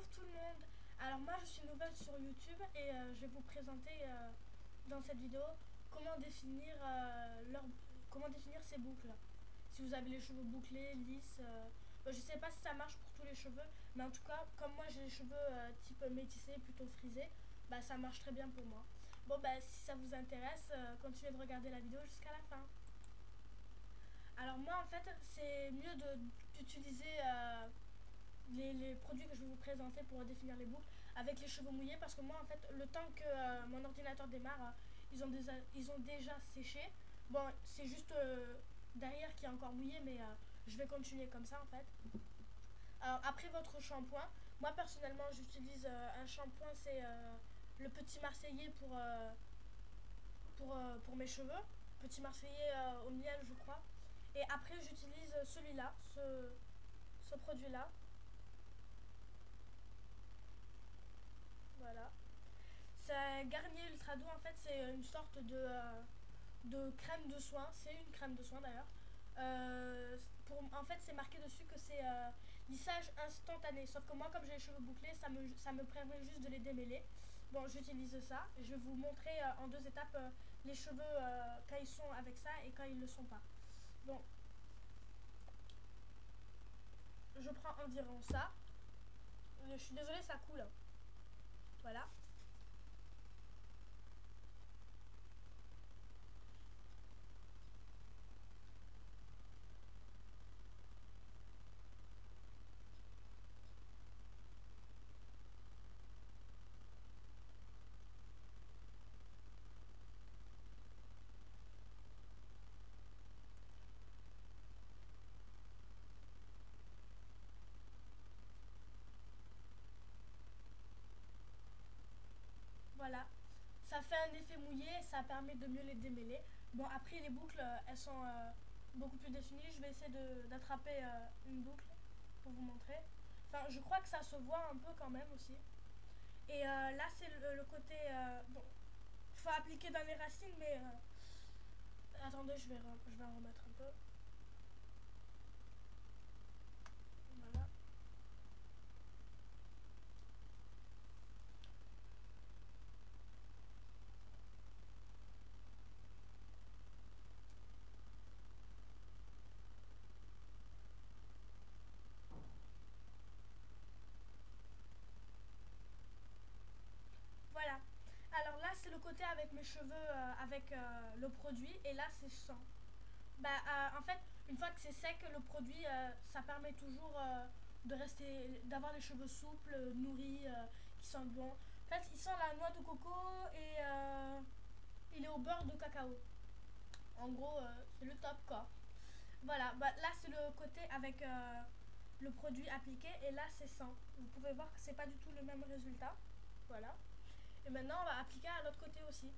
Bonjour tout le monde. Alors moi je suis nouvelle sur YouTube et je vais vous présenter dans cette vidéo comment définir comment définir ces boucles. Si vous avez les cheveux bouclés, lisses, je sais pas si ça marche pour tous les cheveux, mais en tout cas comme moi j'ai les cheveux type métissé, plutôt frisés, bah ça marche très bien pour moi. Bon bah si ça vous intéresse, continuez de regarder la vidéo jusqu'à la fin. Alors moi en fait c'est mieux d'utiliser les produits que je vais vous présenter pour définir les boucles avec les cheveux mouillés, parce que moi en fait le temps que mon ordinateur démarre, ils ont déjà séché. Bon c'est juste derrière qui est encore mouillé, mais je vais continuer comme ça en fait. Alors après votre shampoing, moi personnellement j'utilise un shampoing, c'est le Petit Marseillais pour mes cheveux. Petit Marseillais au miel je crois. Et après j'utilise celui-là, ce produit là. Voilà. C'est Garnier Ultra Doux, en fait, c'est une sorte de crème de soin. C'est une crème de soin d'ailleurs. En fait, c'est marqué dessus que c'est lissage instantané. Sauf que moi, comme j'ai les cheveux bouclés, ça me permet juste de les démêler. Bon, j'utilise ça. Je vais vous montrer en deux étapes les cheveux quand ils sont avec ça et quand ils ne le sont pas. Bon, je prends environ ça. Je suis désolée, ça coule. Voilà. Voilà, ça fait un effet mouillé, ça permet de mieux les démêler. Bon, après les boucles, elles sont beaucoup plus définies. Je vais essayer d'attraper une boucle pour vous montrer. Enfin, je crois que ça se voit un peu quand même aussi. Et là, c'est le côté... bon, il faut appliquer dans les racines, mais... attendez, je vais en remettre un peu. Voilà. Voilà. Alors là, c'est le côté avec mes cheveux, avec le produit. Et là, c'est sans. Bah, en fait, une fois que c'est sec, le produit, ça permet toujours d'avoir les cheveux souples, nourris, qui sentent bon. En fait, il sent la noix de coco et il est au beurre de cacao. En gros, c'est le top quoi. Voilà, bah, là c'est le côté avec le produit appliqué et là c'est sans. Vous pouvez voir que c'est pas du tout le même résultat. Voilà. Et maintenant on va appliquer à l'autre côté aussi.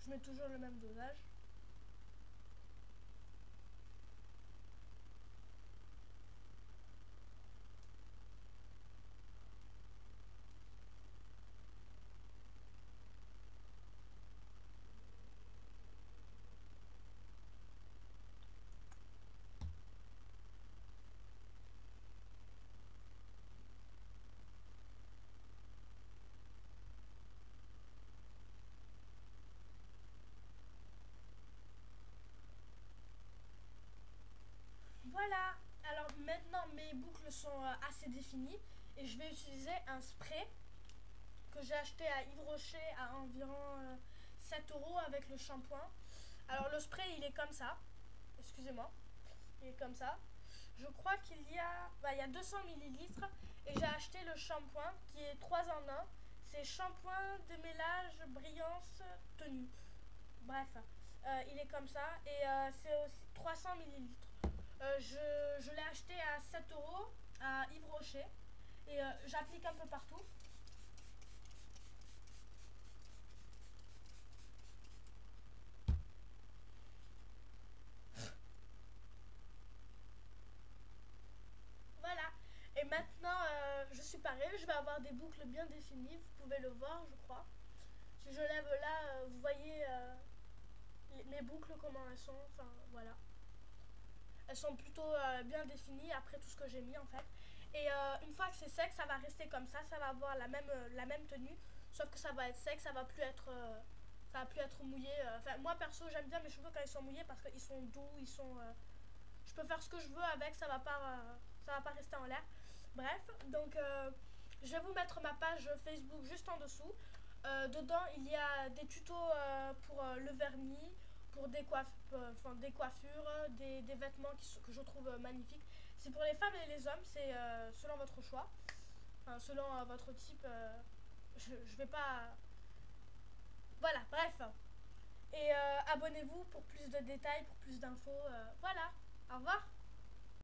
Je mets toujours le même dosage. Voilà, alors maintenant mes boucles sont assez définies et je vais utiliser un spray que j'ai acheté à Yves Rocher à environ 7 € avec le shampoing. Alors le spray il est comme ça, excusez-moi, il est comme ça. Je crois il y a 200 millilitres et j'ai acheté le shampoing qui est 3 en 1. C'est shampoing, démêlage, brillance, tenue. Bref, il est comme ça et c'est aussi 300 millilitres. Je l'ai acheté à 7 € à Yves Rocher et j'applique un peu partout. Voilà. Et maintenant, je suis parée, je vais avoir des boucles bien définies, vous pouvez le voir, je crois. Si je lève là, vous voyez mes boucles, comment elles sont, enfin voilà. elles sont plutôt bien définies après tout ce que j'ai mis en fait. Et une fois que c'est sec, ça va rester comme ça va avoir la même tenue, sauf que ça va être sec, ça va plus être mouillé. Enfin, moi perso, j'aime bien mes cheveux quand ils sont mouillés parce qu'ils sont doux, je peux faire ce que je veux avec, ça va pas rester en l'air. Bref, donc je vais vous mettre ma page Facebook juste en dessous. Dedans, il y a des tutos pour le vernis, pour des coiffures, des vêtements que je trouve magnifiques. C'est pour les femmes et les hommes, c'est selon votre choix, enfin, selon votre type. Je vais pas. Voilà, bref. Et abonnez-vous pour plus de détails, pour plus d'infos. Voilà, au revoir.